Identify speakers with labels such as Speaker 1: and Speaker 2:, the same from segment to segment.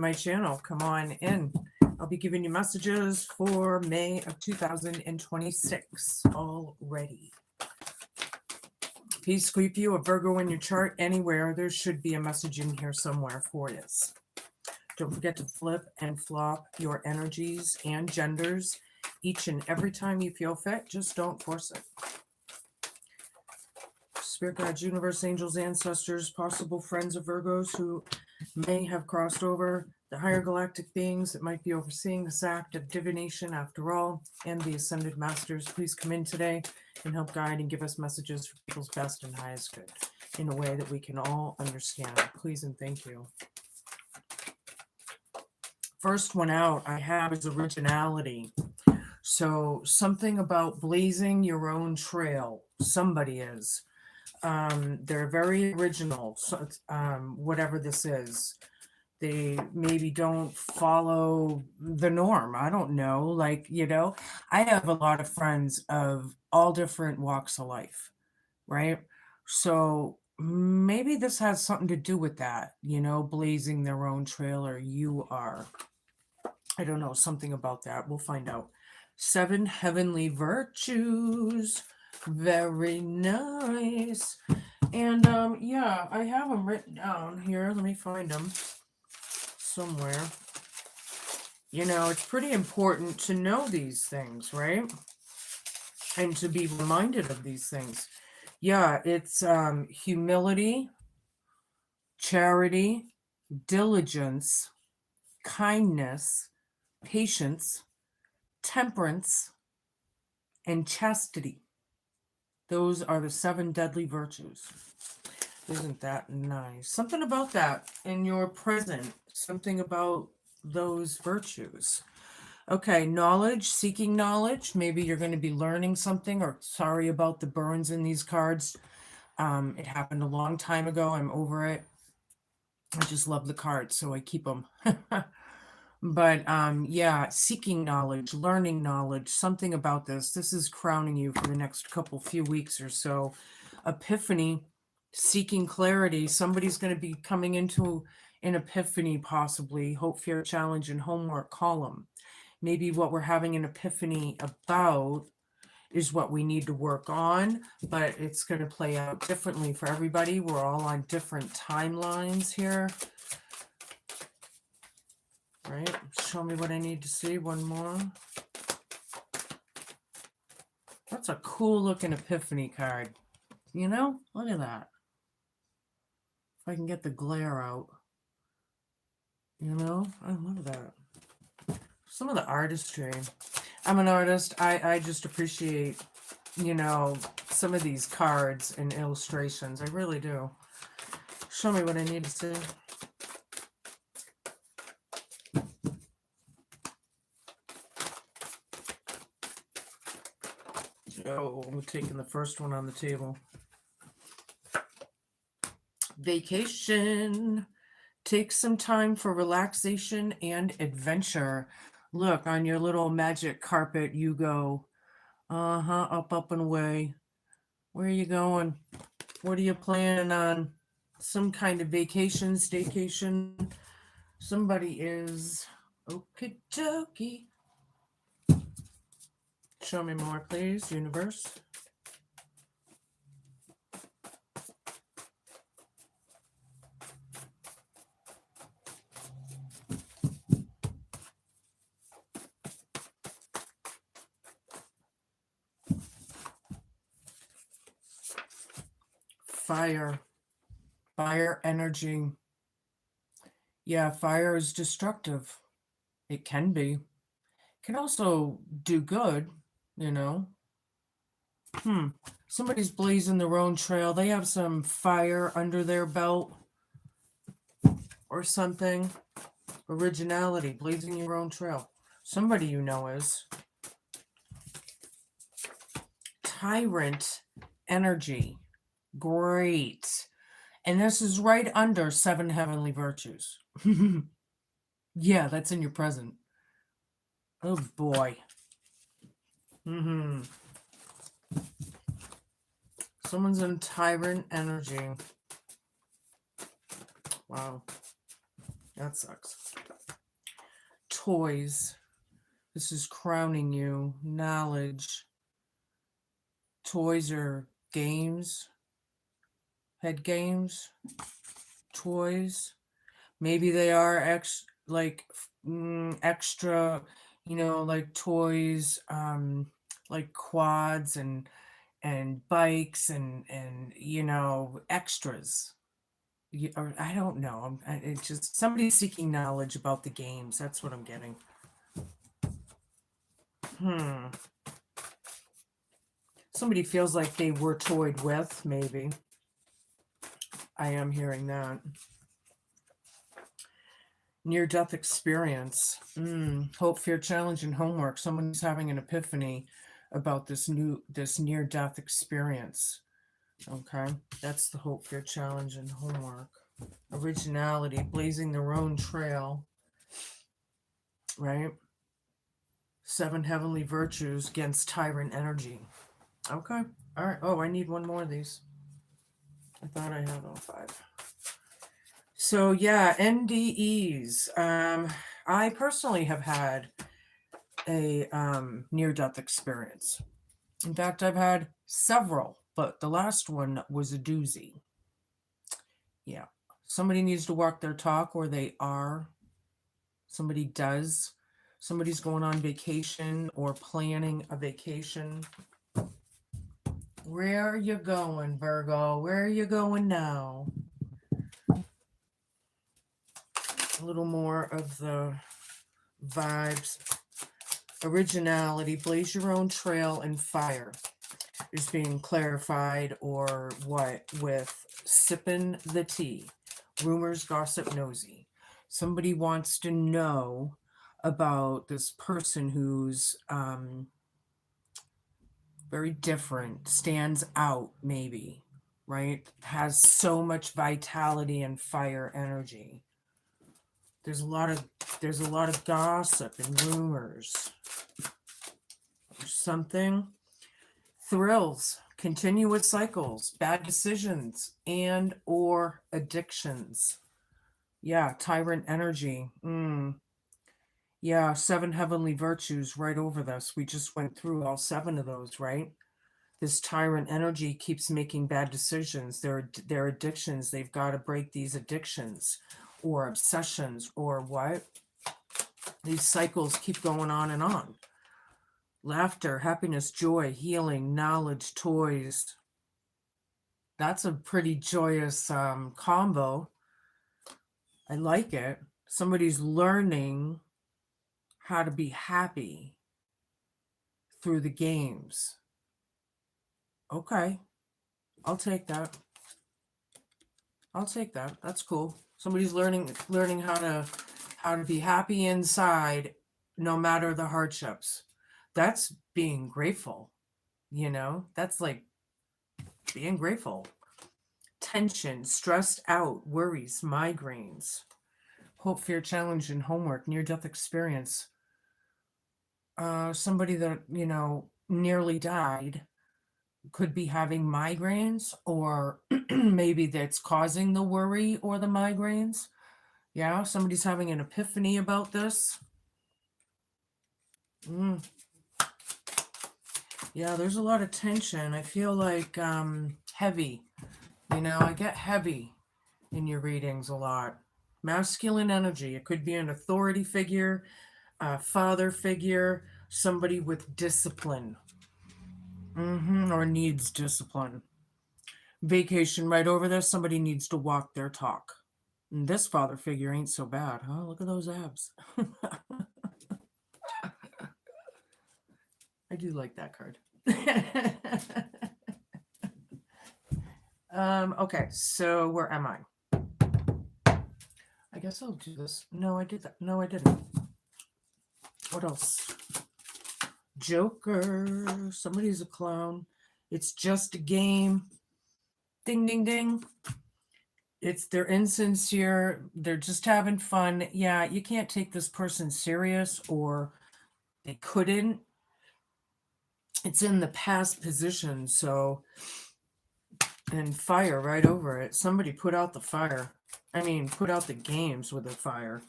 Speaker 1: my channel. Come on in. I'll be giving you messages for May of 2026 already. Peace, sweep you, a Virgo in your chart anywhere. There should be a message in here somewhere for you. Don't forget to flip and flop your energies and genders each and every time you feel fit. Just don't force it. Spirit guides, universe, angels, ancestors, possible friends of Virgos who may have crossed over, the higher galactic beings that might be overseeing this act of divination after all, and the ascended masters, please come in today and help guide and give us messages for people's best and highest good in a way that we can all understand. Please and thank you. First one out I have is originality. So something about blazing your own trail. Somebody is. They're very original, so, whatever this is. They maybe don't follow the norm. I don't know. Like, I have a lot of friends of all different walks of life, right? So maybe this has something to do with that, blazing their own trail, or you are. I don't know, something about that. We'll find out. 7 heavenly virtues. Very nice. And yeah, I have them written down here. Let me find them somewhere. It's pretty important to know these things, right? And to be reminded of these things. Yeah, it's humility, charity, diligence, kindness, patience, temperance, and chastity. Those are the 7 deadly virtues. Isn't that nice? Something about that in your present. Something about those virtues. Okay, knowledge, seeking knowledge. Maybe you're going to be learning something, or sorry about the burns in these cards. It happened a long time ago. I'm over it. I just love the cards, so I keep them. But yeah, seeking knowledge, learning knowledge, something about this. This is crowning you for the next few weeks or so. Epiphany, seeking clarity. Somebody's going to be coming into an epiphany, possibly. Hope, fear, challenge, and homework column. Maybe what we're having an epiphany about is what we need to work on, but it's going to play out differently for everybody. We're all on different timelines here. Right, show me what I need to see. One more. That's a cool looking epiphany card. Look at that. If I can get the glare out. I love that. Some of the artistry. I'm an artist. I just appreciate, some of these cards and illustrations. I really do. Show me what I need to see. Oh, I'm taking the first one on the table. Vacation. Take some time for relaxation and adventure. Look, on your little magic carpet, you go. Up and away. Where are you going? What are you planning on? Some kind of vacation, staycation. Somebody is. Okie dokie. Show me more, please, universe. Fire. Fire energy. Yeah, fire is destructive. It can be. It can also do good. Somebody's blazing their own trail. They have some fire under their belt or something. Originality, blazing your own trail. Somebody is. Tyrant energy. Great. And this is right under 7 heavenly virtues. Yeah, that's in your present. Oh boy. Someone's in tyrant energy. Wow. That sucks. toys. This is crowning you. Knowledge. Toys are games. Head games. Toys. Maybe they are extra, like toys, like quads and bikes and extras. Or I don't know. It's just somebody seeking knowledge about the games. That's what I'm getting. Somebody feels like they were toyed with, maybe. I am hearing that. Near-death experience. Hope, fear, challenge, and homework. Someone's having an epiphany about this near-death experience. Okay, that's the hope, fear, challenge, and homework. Originality, blazing their own trail. Right? 7 heavenly virtues against tyrant energy. Okay, all right. Oh, I need one more of these. I thought I had all 5. So yeah, NDEs. I personally have had a near-death experience. In fact, I've had several, but the last one was a doozy. Yeah, somebody needs to walk their talk, or they are. Somebody does. Somebody's going on vacation or planning a vacation. Where are you going, Virgo? Where are you going now? A little more of the vibes. Originality, blaze your own trail, and fire is being clarified, or what, with sipping the tea. Rumors, gossip, nosy. Somebody wants to know about this person who's very different, stands out maybe, right? Has so much vitality and fire energy. There's a lot of gossip and rumors. Or something. Thrills, continuous cycles, bad decisions, and or addictions. Yeah, tyrant energy. Yeah, 7 heavenly virtues right over this. We just went through all 7 of those, right? This tyrant energy keeps making bad decisions. They're addictions. They've got to break these addictions or obsessions or what? These cycles keep going on and on. Laughter, happiness, joy, healing, knowledge, toys. That's a pretty joyous combo. I like it. Somebody's learning how to be happy through the games. Okay, I'll take that. That's cool. Somebody's learning how to be happy inside, no matter the hardships. That's being grateful. That's like being grateful. Tension, stressed out, worries, migraines, hope, fear, challenge, and homework, near-death experience. Somebody that, nearly died could be having migraines, or maybe that's causing the worry or the migraines. Yeah, somebody's having an epiphany about this. Yeah, there's a lot of tension. I feel like heavy. I get heavy in your readings a lot. Masculine energy. It could be an authority figure, a father figure, somebody with discipline. Or needs discipline. Vacation right over there. Somebody needs to walk their talk. And this father figure ain't so bad, huh? Look at those abs. I do like that card. Okay, so where am I? I guess I'll do this. No, I did that. No, I didn't. What else? Joker. Somebody's a clown. It's just a game. Ding, ding, ding. They're insincere. They're just having fun. Yeah, you can't take this person serious, or they couldn't. It's in the past position, so, and fire right over it. Somebody put out the fire. Put out the games with the fire.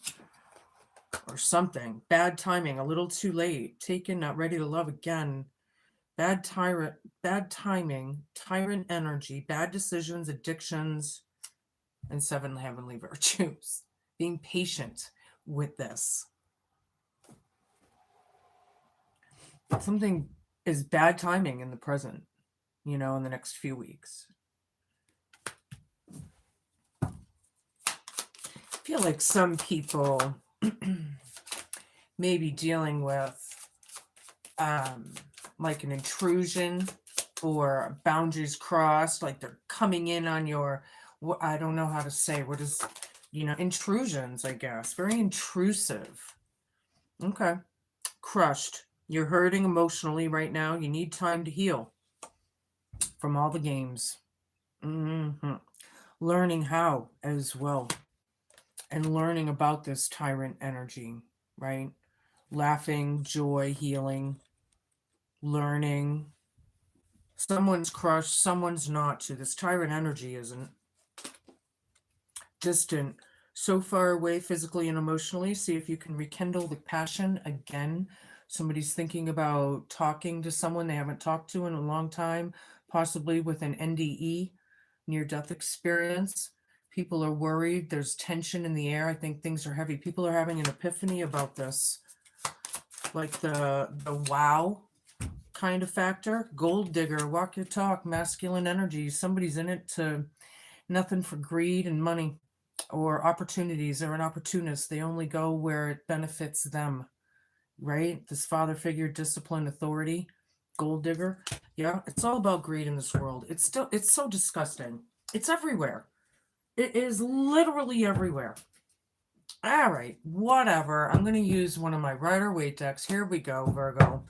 Speaker 1: or something. Bad timing, a little too late. Taken, not ready to love again. Bad timing, tyrant energy, bad decisions, addictions, and 7 heavenly virtues. Being patient with this. Something is bad timing in the present, in the next few weeks. I feel like some people may be dealing with like an intrusion or boundaries crossed, like they're coming in on your, I don't know how to say, what is, intrusions, I guess. Very intrusive. Okay. Crushed. You're hurting emotionally right now. You need time to heal from all the games. Learning how as well. And learning about this tyrant energy, right? Laughing, joy, healing, learning. Someone's crushed, someone's not. To this tyrant energy isn't. Distant, so far away physically and emotionally. See if you can rekindle the passion again. Somebody's thinking about talking to someone they haven't talked to in a long time, possibly with an NDE, near-death experience. People are worried. There's tension in the air. I think things are heavy. People are having an epiphany about this. Like the wow kind of factor. Gold digger, walk your talk, masculine energy. Somebody's in it to nothing for greed and money or opportunities. They're an opportunist. They only go where it benefits them, right? This father figure, discipline, authority, gold digger. Yeah, it's all about greed in this world. It's so disgusting. It's everywhere. It is literally everywhere. All right, whatever. I'm going to use one of my Rider-Waite decks. Here we go, Virgo.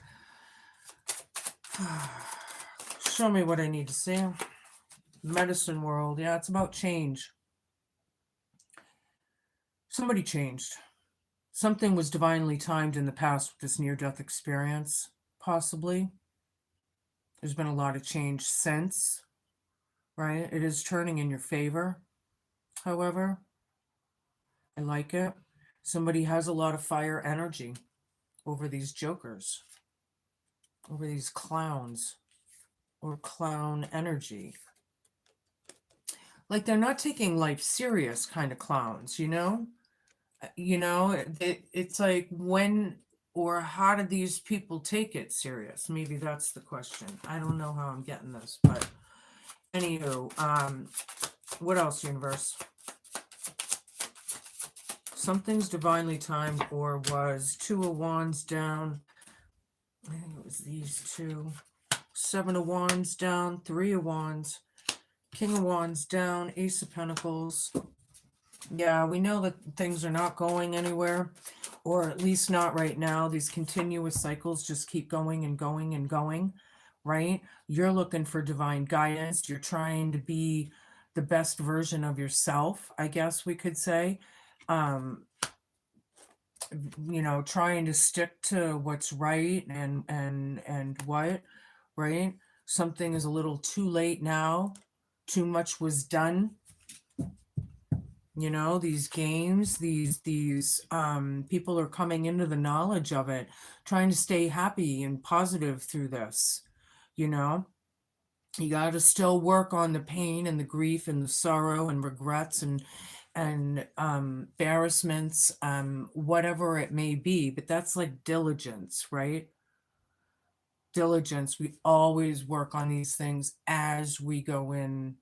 Speaker 1: Show me what I need to see. Medicine world. Yeah, it's about change. Somebody changed. Something was divinely timed in the past with this near-death experience, possibly. There's been a lot of change since, right? It is turning in your favor, however. I like it. Somebody has a lot of fire energy over these jokers, over these clowns, or clown energy. Like they're not taking life serious kind of clowns, it's like when or how do these people take it serious? Maybe that's the question. I don't know how I'm getting this, but anywho, what else, universe? Something's divinely timed or was. 2 of Wands down. I think it was these two. 7 of Wands down. 3 of Wands. King of Wands down. Ace of Pentacles. Yeah, we know that things are not going anywhere, or at least not right now. These continuous cycles just keep going and going and going, right? You're looking for divine guidance. You're trying to be the best version of yourself, I guess we could say. Trying to stick to what's right and what, right? Something is a little too late now. Too much was done. These games, these people are coming into the knowledge of it, trying to stay happy and positive through this. You got to still work on the pain and the grief and the sorrow and regrets and embarrassments, whatever it may be. But that's like diligence, right? Diligence. We always work on these things as we go in,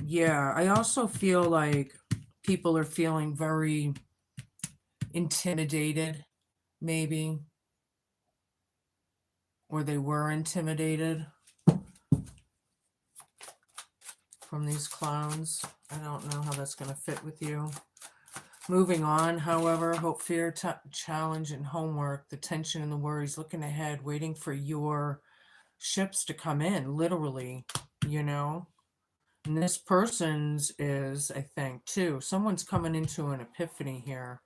Speaker 1: yeah, I also feel like people are feeling very intimidated, maybe, or they were intimidated from these clowns. I don't know how that's going to fit with you. Moving on, however, hope, fear, challenge, and homework, the tension and the worries, looking ahead, waiting for your ships to come in, literally, And this person's is, I think, too. Someone's coming into an epiphany here.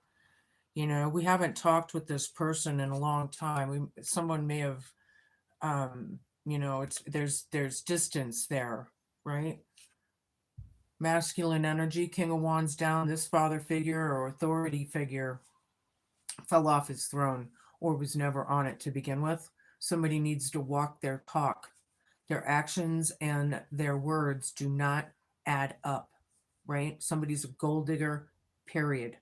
Speaker 1: We haven't talked with this person in a long time. Someone may have, there's distance there, right? Masculine energy, King of Wands down. This father figure or authority figure fell off his throne or was never on it to begin with. Somebody needs to walk their talk. Their actions and their words do not add up, right? Somebody's a gold digger, period.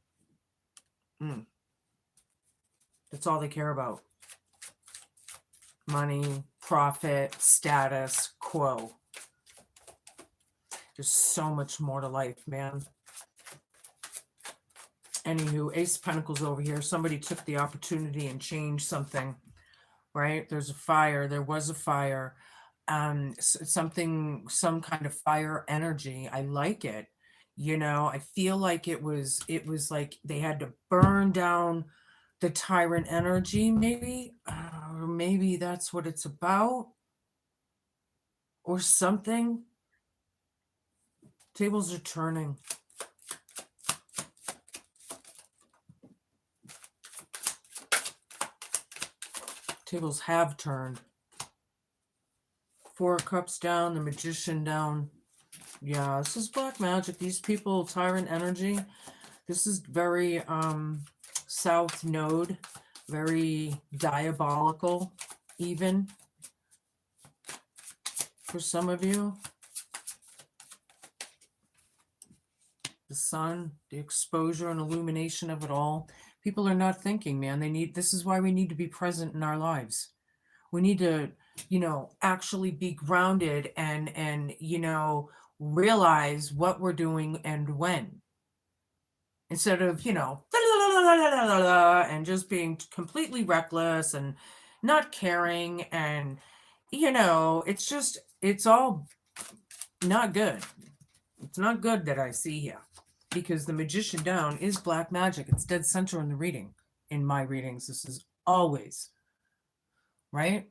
Speaker 1: That's all they care about. Money, profit, status quo. There's so much more to life, man. Anywho, Ace of Pentacles over here. Somebody took the opportunity and changed something, right? There's a fire. There was a fire. Some kind of fire energy. I like it. You know, I feel like it was like they had to burn down the tyrant energy, maybe, or maybe that's what it's about, or something. Tables are turning. Tables have turned. Four of Cups down, the Magician down. Yeah, this is black magic. These people, tyrant energy. This is very South Node, very diabolical, even for some of you. The sun, the exposure and illumination of it all. People are not thinking, man. This is why we need to be present in our lives. We need to, actually be grounded and realize what we're doing and when. Instead of, and just being completely reckless and not caring. And, it's all not good. It's not good that I see here. Because the Magician down is black magic. It's dead center in the reading. In my readings, this is always, right?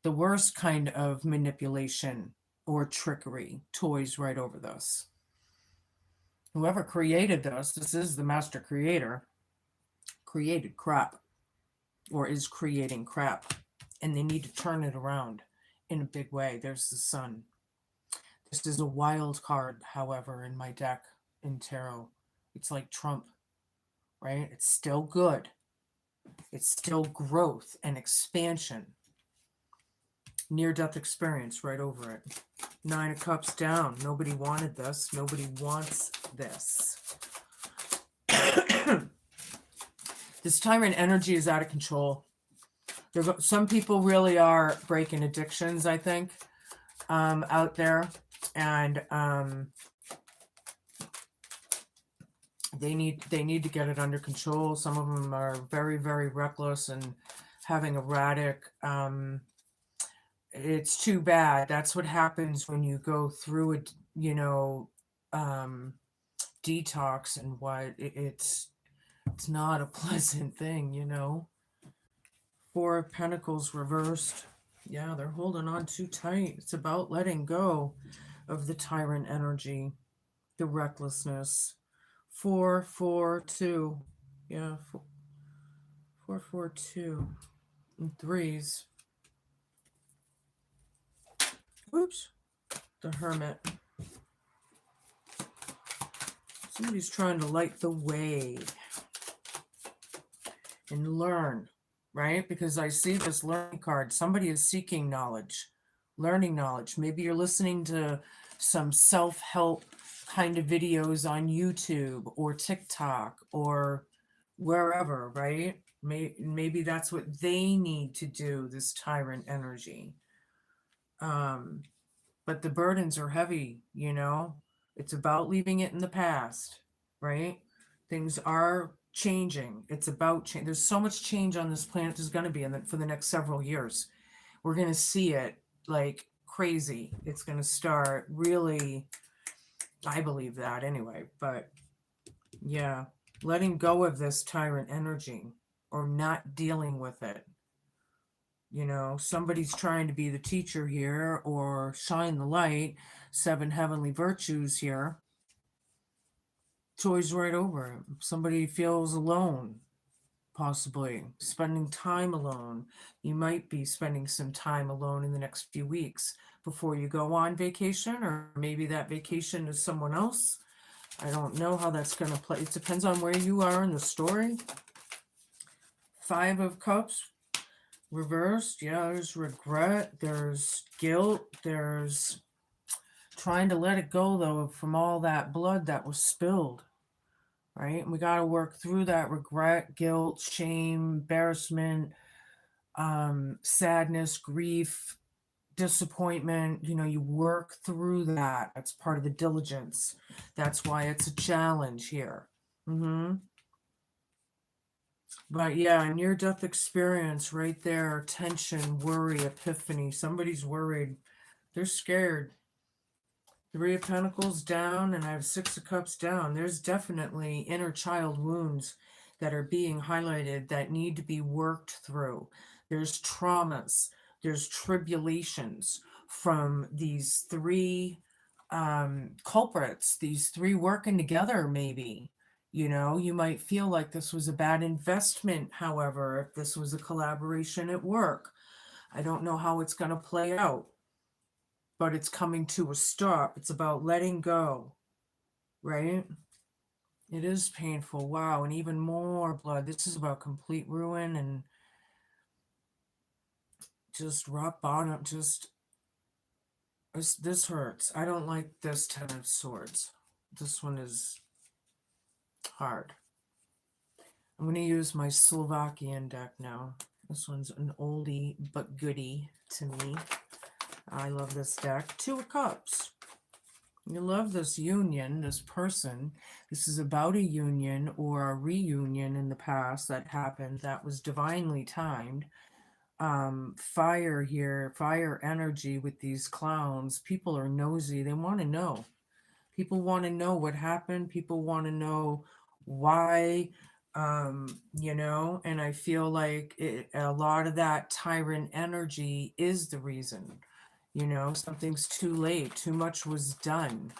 Speaker 1: The worst kind of manipulation or trickery toys right over this. Whoever created this is the master creator, created crap or is creating crap. And they need to turn it around in a big way. There's the sun. This is a wild card, however, in my deck. In tarot, it's like Trump, right? It's still good. It's still growth and expansion. Near-death experience right over it. Nine of Cups down. Nobody wanted this. Nobody wants this. This tyrant energy is out of control. Some people really are breaking addictions, I think, out there. And they need to get it under control. Some of them are very, very reckless and having erratic. It's too bad. That's what happens when you go through it, detox and what it's not a pleasant thing, Four of Pentacles reversed. Yeah, they're holding on too tight. It's about letting go of the tyrant energy, the recklessness. 4-4-2. Yeah, 4-4-2. And threes. Oops. The Hermit. Somebody's trying to light the way and learn, right? Because I see this learning card. Somebody is seeking knowledge, learning knowledge. Maybe you're listening to some self-help kind of videos on YouTube or TikTok or wherever, right? Maybe that's what they need to do, this tyrant energy. But the burdens are heavy, It's about leaving it in the past, right? Things are changing. It's about change. There's so much change on this planet. There's going to be for the next several years. We're going to see it like crazy. It's going to start really, I believe that anyway. But yeah, letting go of this tyrant energy or not dealing with it. Somebody's trying to be the teacher here or shine the light. 7 heavenly virtues here. Toys right over it. Somebody feels alone. possibly spending time alone. You might be spending some time alone in the next few weeks before you go on vacation, or maybe that vacation is someone else. I don't know how that's going to play. It depends on where you are in the story. 5 of Cups reversed. Yeah, there's regret, there's guilt, there's trying to let it go, though, from all that blood that was spilled, right? And we got to work through that regret, guilt, shame, embarrassment, sadness, grief, disappointment. You work through that. That's part of the diligence. That's why it's a challenge here. But yeah, near death experience right there, tension, worry, epiphany. Somebody's worried. They're scared. 3 of Pentacles down, and I have 6 of Cups down. There's definitely inner child wounds that are being highlighted that need to be worked through. There's traumas, there's tribulations from these 3 culprits, these 3 working together, maybe. You might feel like this was a bad investment, however, if this was a collaboration at work. I don't know how it's going to play out, but it's coming to a stop. It's about letting go, right? It is painful. Wow. And even more blood. This is about complete ruin and just rock bottom. This hurts. I don't like this 10 of Swords. This one is hard. I'm going to use my Slovakian deck now. This one's an oldie but goodie to me. I love this deck. 2 of Cups. You love this union, this person. This is about a union or a reunion in the past that happened that was divinely timed. Fire here, fire energy with these clowns. People are nosy. They want to know. People want to know what happened. People want to know why, and I feel like a lot of that tyrant energy is the reason. Something's too late, too much was done,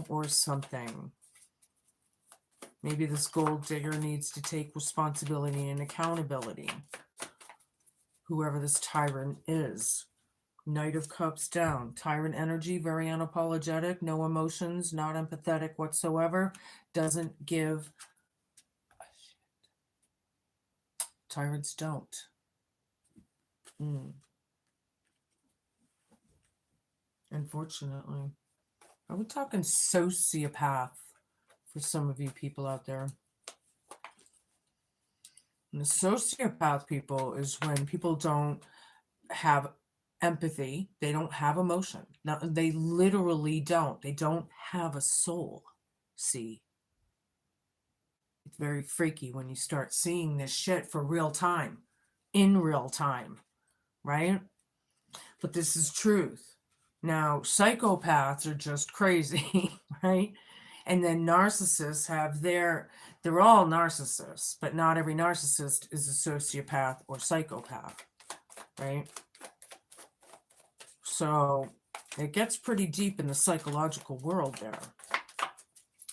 Speaker 1: or something. Maybe this gold digger needs to take responsibility and accountability. Whoever this tyrant is. Knight of Cups down. Tyrant energy, very unapologetic, no emotions, not empathetic whatsoever. Doesn't give a shit. Tyrants don't. Unfortunately. Are we talking sociopath for some of you people out there? And the sociopath people is when people don't have empathy, they don't have emotion. Now, they literally don't. They don't have a soul. See? It's very freaky when you start seeing this shit for real time, in real time, right? But this is truth. Now, psychopaths are just crazy, right? And then narcissists have they're all narcissists, but not every narcissist is a sociopath or psychopath, right? So it gets pretty deep in the psychological world there.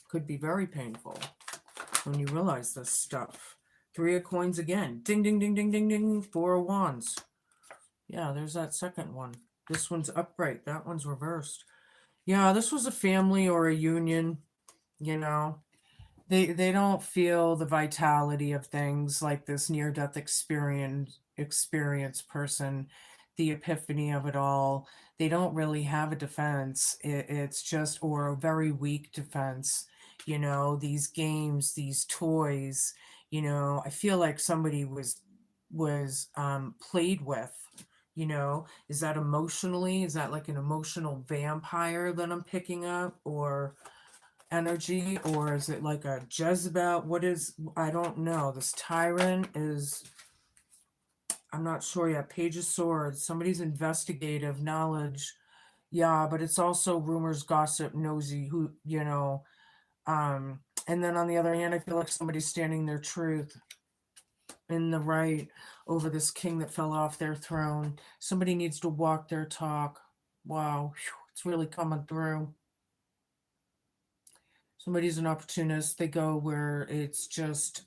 Speaker 1: Could be very painful when you realize this stuff. 3 of Coins again. Ding, ding, ding, ding, ding, ding. 4 of Wands. Yeah, there's that second one. This one's upright. That one's reversed. Yeah, this was a family or a union, They don't feel the vitality of things like this near-death experience person, the epiphany of it all. They don't really have a defense. It's just, or a very weak defense. These games, these toys, I feel like somebody was played with. Is that emotionally? Is that like an emotional vampire that I'm picking up, or energy, or is it like a Jezebel? What is, I don't know. This tyrant is, I'm not sure yet. Page of Swords, somebody's investigative knowledge. Yeah, but it's also rumors, gossip, nosy, and then on the other hand, I feel like somebody's standing their truth in the right over this king that fell off their throne. Somebody needs to walk their talk. Wow, it's really coming through. Somebody's an opportunist. They go where it's just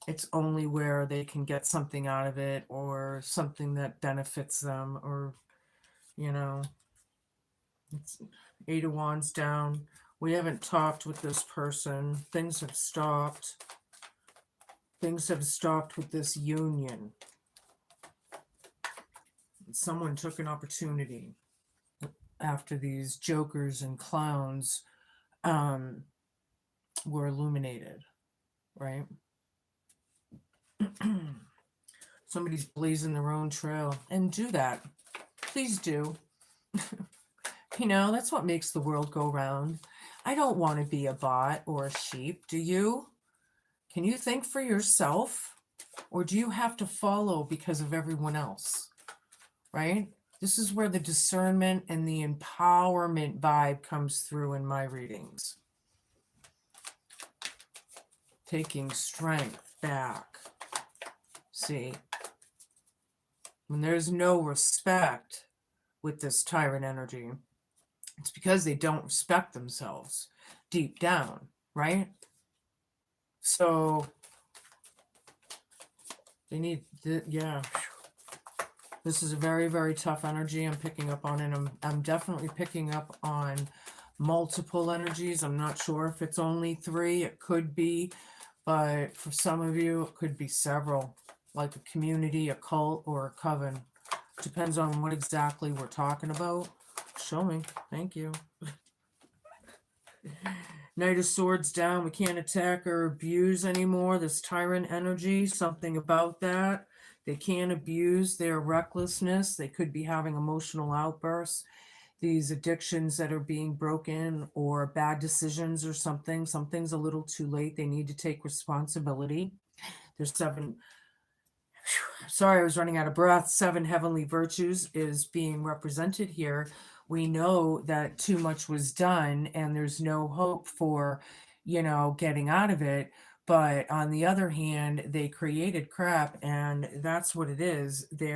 Speaker 1: It's only where they can get something out of it or something that benefits them, or, you know, it's 8 of Wands down. We haven't talked with this person. Things have stopped. Things have stopped with this union. Someone took an opportunity after these jokers and clowns were illuminated, right? Somebody's blazing their own trail, and do that. Please do. You know, that's what makes the world go round. I don't want to be a bot or a sheep. Do you? Can you think for yourself? Or do you have to follow because of everyone else? Right? This is where the discernment and the empowerment vibe comes through in my readings. Taking strength back. See? When there's no respect with this tyrant energy, it's because they don't respect themselves deep down, right? So they need, yeah. This is a very, very tough energy I'm picking up on, and I'm definitely picking up on multiple energies. I'm not sure if it's only 3. It could be, but for some of you, it could be several, like a community, a cult, or a coven. Depends on what exactly we're talking about. Show me. Thank you. Knight of Swords down. We can't attack or abuse anymore. This tyrant energy, something about that. They can't abuse their recklessness. They could be having emotional outbursts. These addictions that are being broken, or bad decisions or something. Something's a little too late. They need to take responsibility. There's 7. Sorry, I was running out of breath. 7 heavenly virtues is being represented here. We know that too much was done and there's no hope for, getting out of it. But on the other hand, they created crap, and that's what it is. They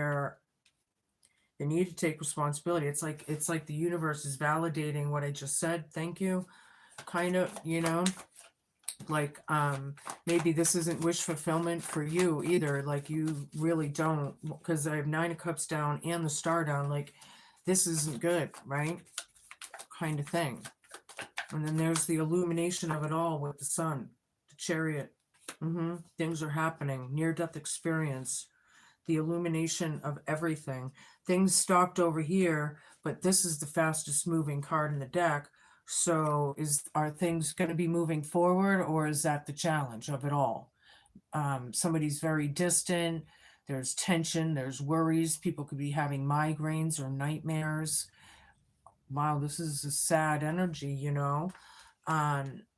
Speaker 1: need to take responsibility. It's like the universe is validating what I just said. Thank you. Kind of, like maybe this isn't wish fulfillment for you either, like you really don't, because I have 9 of Cups down and the Star down, like this isn't good, right? Kind of thing. And then there's the illumination of it all with the Sun, the Chariot. Things are happening, near-death experience, the illumination of everything. Things stopped over here, but this is the fastest moving card in the deck. So are things going to be moving forward, or is that the challenge of it all? Somebody's very distant. There's tension. There's worries. People could be having migraines or nightmares. Wow, this is a sad energy,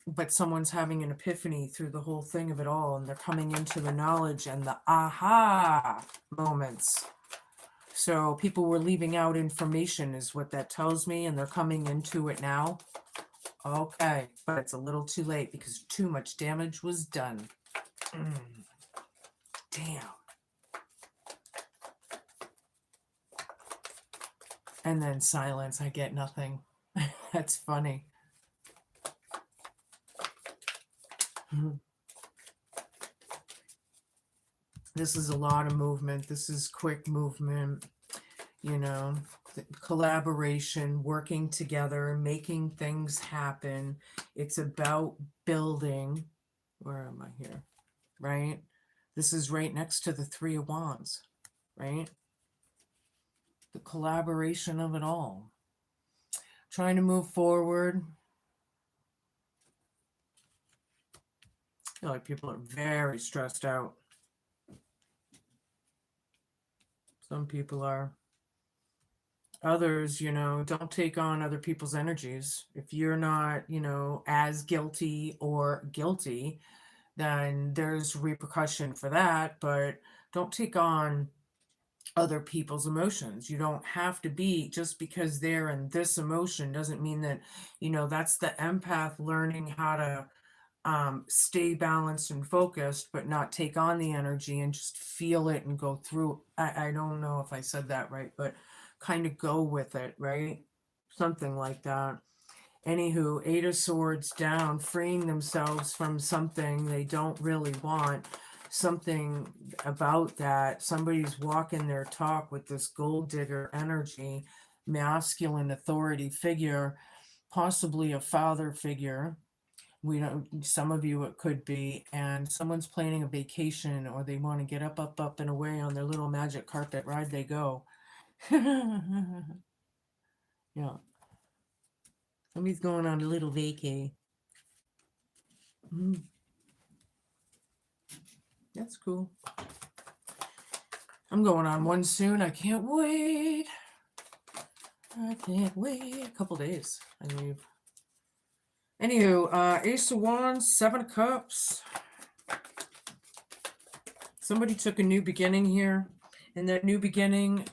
Speaker 1: but someone's having an epiphany through the whole thing of it all, and they're coming into the knowledge and the aha moments. So people were leaving out information is what that tells me, and they're coming into it now. Okay, but it's a little too late because too much damage was done. Damn. And then silence, I get nothing. That's funny. This is a lot of movement. This is quick movement, collaboration, working together, making things happen. It's about building. Where am I here? Right? This is right next to the 3 of Wands, right? The collaboration of it all. Trying to move forward. I feel like people are very stressed out. Some people are. Others, don't take on other people's energies. If you're not, as guilty or guilty, then there's repercussion for that. But don't take on other people's emotions. You don't have to be, just because they're in this emotion doesn't mean that, that's the empath learning how to stay balanced and focused, but not take on the energy and just feel it and go through. I don't know if I said that right, but kind of go with it, right? Something like that. Anywho, 8 of Swords down, freeing themselves from something they don't really want. something about that. Somebody's walking their talk with this gold digger energy, masculine authority figure, possibly a father figure. We don't, some of you it could be, and someone's planning a vacation, or they want to get up and away on their little magic carpet ride they go. Yeah. Somebody's going on a little vacay. That's cool. I'm going on one soon. I can't wait. I can't wait. A couple days. I leave. Anywho, Ace of Wands, Seven of Cups. Somebody took a new beginning here, and that new beginning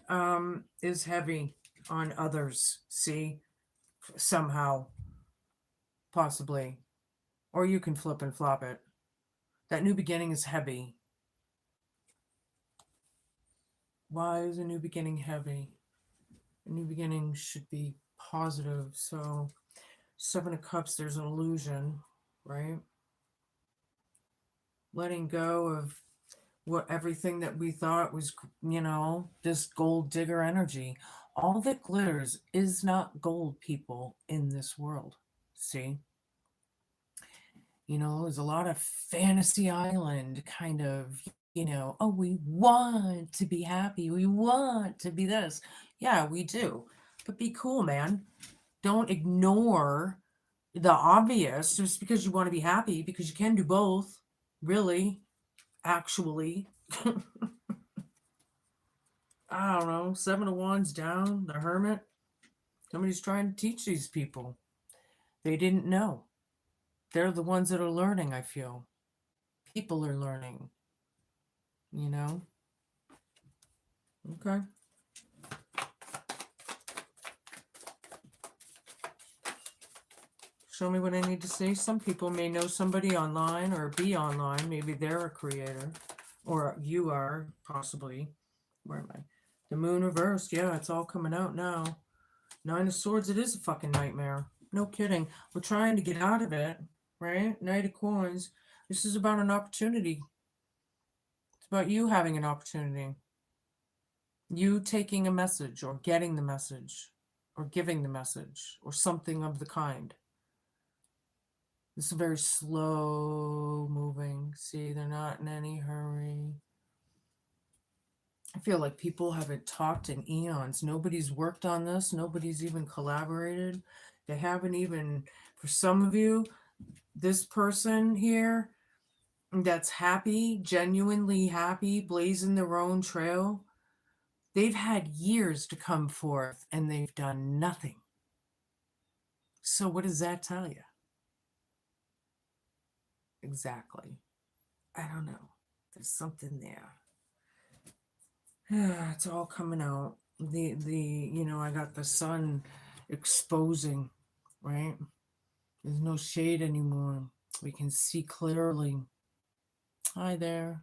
Speaker 1: is heavy on others. See, somehow, possibly, or you can flip and flop it. That new beginning is heavy. Why is a new beginning heavy? A new beginning should be positive. So, Seven of Cups, there's an illusion, right? Letting go of what everything that we thought was, this gold digger energy. All that glitters is not gold, people, in this world. See? There's a lot of fantasy island kind of, oh, we want to be happy. We want to be this. Yeah, we do. But be cool, man. Don't ignore the obvious just because you want to be happy, because you can do both, really, actually. I don't know, Seven of Wands down, the Hermit. Somebody's trying to teach these people. They didn't know. They're the ones that are learning, I feel. People are learning. Okay. Show me what I need to see. Some people may know somebody online or be online. Maybe they're a creator. Or you are, possibly. Where am I? The Moon reversed. Yeah, it's all coming out now. Nine of Swords, it is a fucking nightmare. No kidding. We're trying to get out of it, right? Knight of Coins. This is about an opportunity. It's about you having an opportunity. You taking a message, or getting the message, or giving the message, or something of the kind. This is very slow moving. See, they're not in any hurry. I feel like people haven't talked in eons. Nobody's worked on this. Nobody's even collaborated. They haven't even, for some of you, this person here that's happy, genuinely happy, blazing their own trail, they've had years to come forth and they've done nothing. So what does that tell you? Exactly. I don't know. There's something there. It's all coming out. I got the sun exposing, right? There's no shade anymore. We can see clearly. Hi there.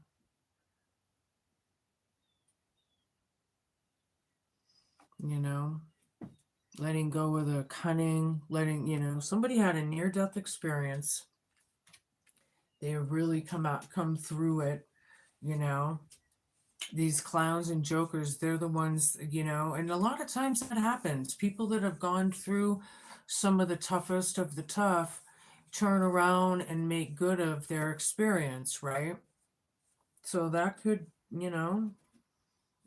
Speaker 1: Letting go of the cunning, somebody had a near-death experience. They have really come through it, These clowns and jokers, they're the ones, and a lot of times that happens. People that have gone through some of the toughest of the tough turn around and make good of their experience, right? So that could, and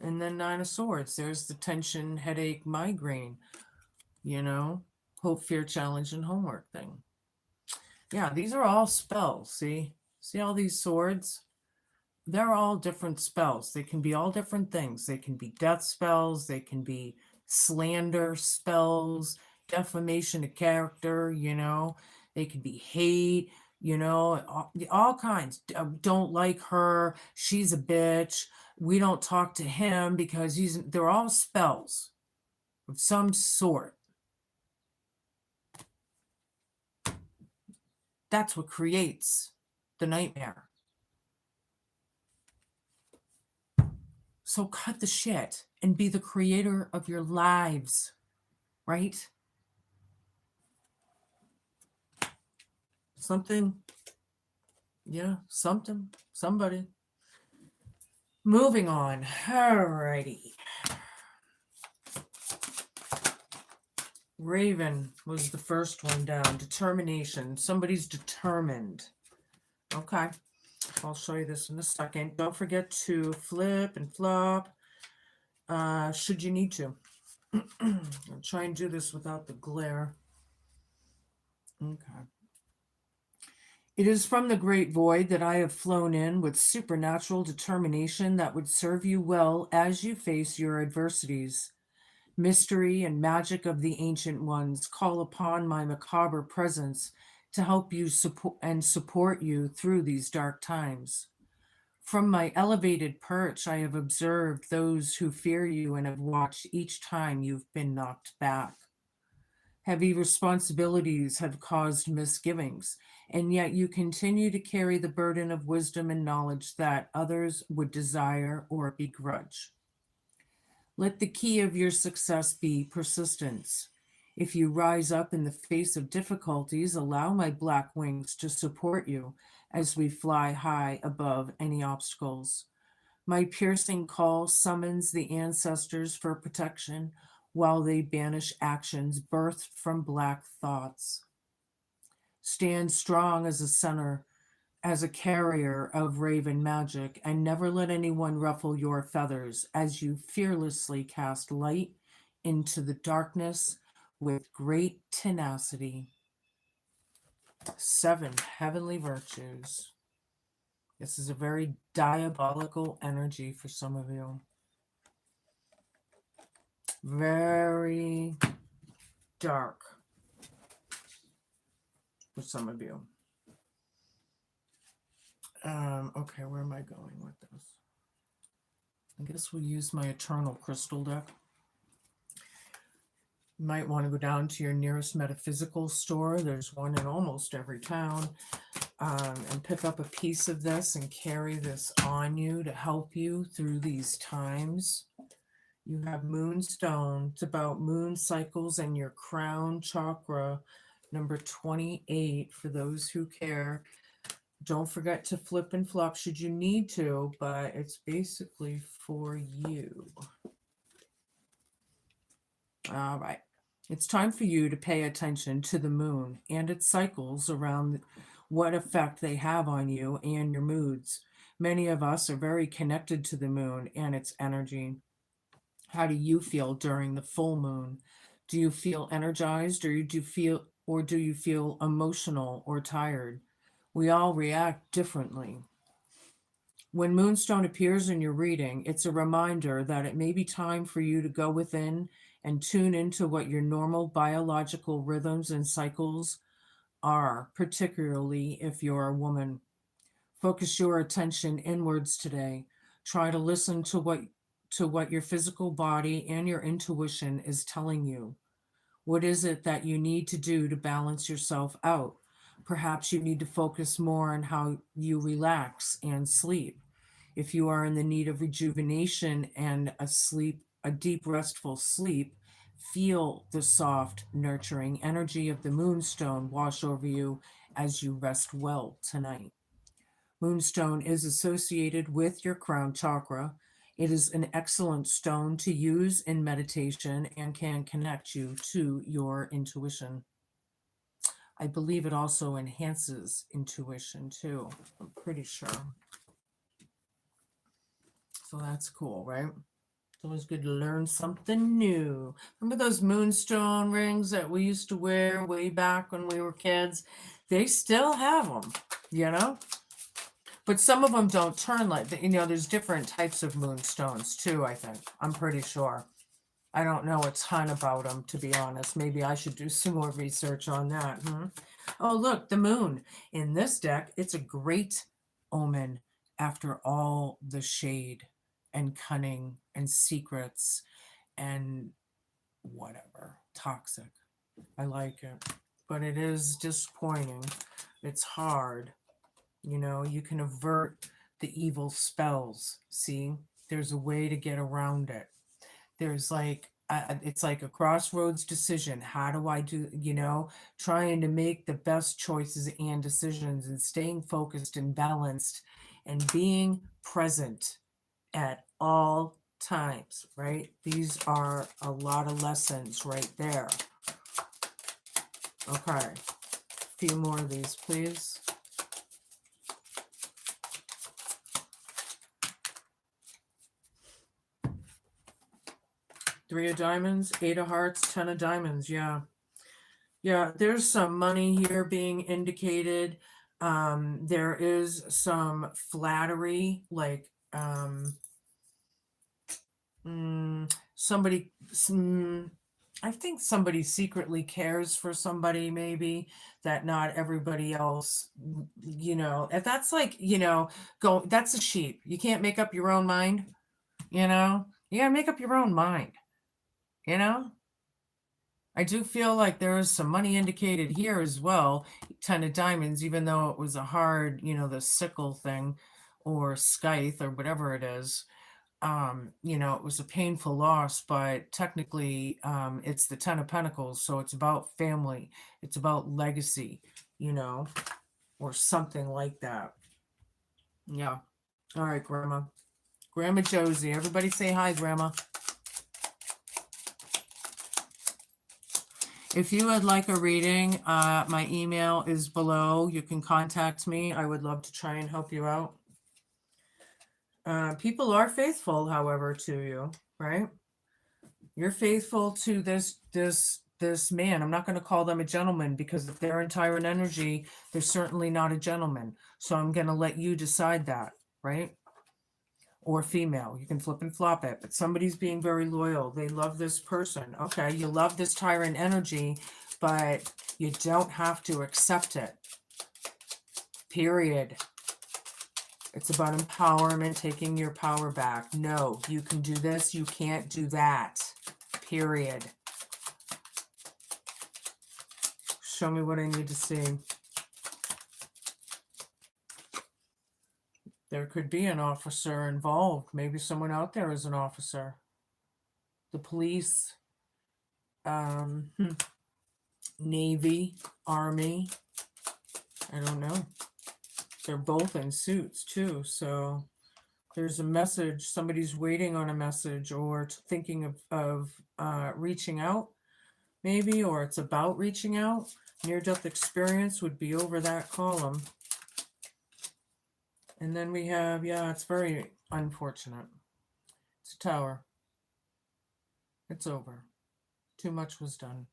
Speaker 1: then Nine of Swords, there's the tension, headache, migraine, hope, fear, challenge, and homework thing. Yeah, these are all spells. See all these swords? They're all different spells. They can be all different things. They can be death spells. They can be slander spells, defamation of character, They can be hate, all kinds. Don't like her. She's a bitch. We don't talk to him because they're all spells of some sort. That's what creates the nightmare. So cut the shit and be the creator of your lives, right? Something. Yeah, somebody. Moving on. Alrighty. Raven was the first one down. Determination. Somebody's determined. Okay. I'll show you this in a second. Don't forget to flip and flop should you need to. I'll try and do this without the glare. Okay. It is from the great void that I have flown in with supernatural determination that would serve you well as you face your adversities. Mystery and magic of the ancient ones call upon my macabre presence to help you support you through these dark times. From my elevated perch, I have observed those who fear you and have watched each time you've been knocked back. Heavy responsibilities have caused misgivings, and yet you continue to carry the burden of wisdom and knowledge that others would desire or begrudge. Let the key of your success be persistence. If you rise up in the face of difficulties, allow my black wings to support you as we fly high above any obstacles. My piercing call summons the ancestors for protection while they banish actions birthed from black thoughts. Stand strong as a center, as a carrier of raven magic, and never let anyone ruffle your feathers as you fearlessly cast light into the darkness with great tenacity. 7 heavenly virtues. This is a very diabolical energy for some of you. Very dark for some of you. Okay, where am I going with this? I guess we'll use my Eternal Crystal deck. You might want to go down to your nearest metaphysical store. There's one in almost every town. And pick up a piece of this and carry this on you to help you through these times. You have Moonstone. It's about moon cycles and your crown chakra, number 28, for those who care. Don't forget to flip and flop should you need to, but it's basically for you. All right. It's time for you to pay attention to the moon and its cycles around what effect they have on you and your moods. Many of us are very connected to the moon and its energy. How do you feel during the full moon? Do you feel energized, or do you feel emotional or tired? We all react differently. When Moonstone appears in your reading, it's a reminder that it may be time for you to go within and tune into what your normal biological rhythms and cycles are, particularly if you're a woman. Focus your attention inwards today. Try to listen to what your physical body and your intuition is telling you. What is it that you need to do to balance yourself out? Perhaps you need to focus more on how you relax and sleep. If you are in the need of rejuvenation and a deep, restful sleep, feel the soft, nurturing energy of the moonstone wash over you as you rest well tonight. Moonstone is associated with your crown chakra. It is an excellent stone to use in meditation and can connect you to your intuition. I believe it also enhances intuition too. I'm pretty sure. So that's cool, right? It's always good to learn something new. Remember those moonstone rings that we used to wear way back when we were kids? They still have them, you know? But some of them don't turn like that. There's different types of moonstones too, I think. I'm pretty sure. I don't know a ton about them, to be honest. Maybe I should do some more research on that. Oh, look, the moon. In this deck, it's a great omen after all the shade and cunning and secrets and whatever. Toxic. I like it. But it is disappointing. It's hard. You can avert the evil spells. See, there's a way to get around it. There's it's like a crossroads decision. How do I do, trying to make the best choices and decisions and staying focused and balanced and being present at all times, right? These are a lot of lessons right there. Okay. A few more of these, please. Three of diamonds, 8 of hearts, 10 of diamonds. Yeah. Yeah, there's some money here being indicated. There is some flattery, like somebody, I think somebody secretly cares for somebody, maybe that not everybody else, if that's like, that's a sheep. You can't make up your own mind, you gotta make up your own mind, I do feel like there is some money indicated here as well. 10 of diamonds, even though it was a hard, the sickle thing or scythe or whatever it is. It was a painful loss, but technically it's the 10 of pentacles. So it's about family. It's about legacy, or something like that. Yeah. All right, Grandma. Grandma Josie. Everybody say hi, Grandma. If you would like a reading, my email is below. You can contact me. I would love to try and help you out. People are faithful, however, to you, right? You're faithful to this man. I'm not going to call them a gentleman because if they're in tyrant energy, they're certainly not a gentleman. So I'm going to let you decide that, right? Or female. You can flip and flop it, but somebody's being very loyal. They love this person. Okay, you love this tyrant energy, but you don't have to accept it. Period. It's about empowerment, taking your power back. No, you can do this, you can't do that. Period. Show me what I need to see. There could be an officer involved. Maybe someone out there is an officer. The police, Navy, Army. I don't know. They're both in suits too. So there's a message. Somebody's waiting on a message or thinking of reaching out, maybe, or it's about reaching out. Near-death experience would be over that column. And then we have, it's very unfortunate. It's a Tower. It's over. Too much was done.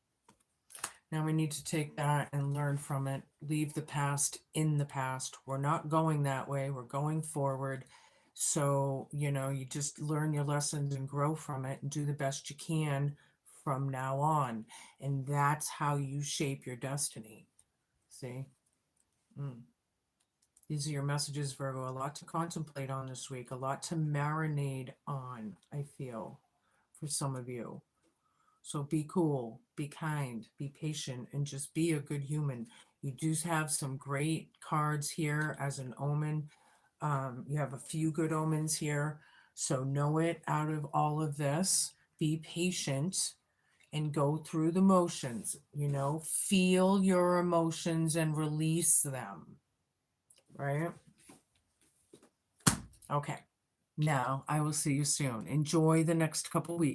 Speaker 1: Now we need to take that and learn from it. Leave the past in the past. We're not going that way. We're going forward. So, you just learn your lessons and grow from it and do the best you can from now on. And that's how you shape your destiny. See? These are your messages, Virgo. A lot to contemplate on this week. A lot to marinate on, I feel, for some of you. So be cool, be kind, be patient, and just be a good human. You do have some great cards here as an omen. You have a few good omens here. So know it out of all of this. Be patient and go through the motions. Feel your emotions and release them. Right? Okay. Now I will see you soon. Enjoy the next couple weeks.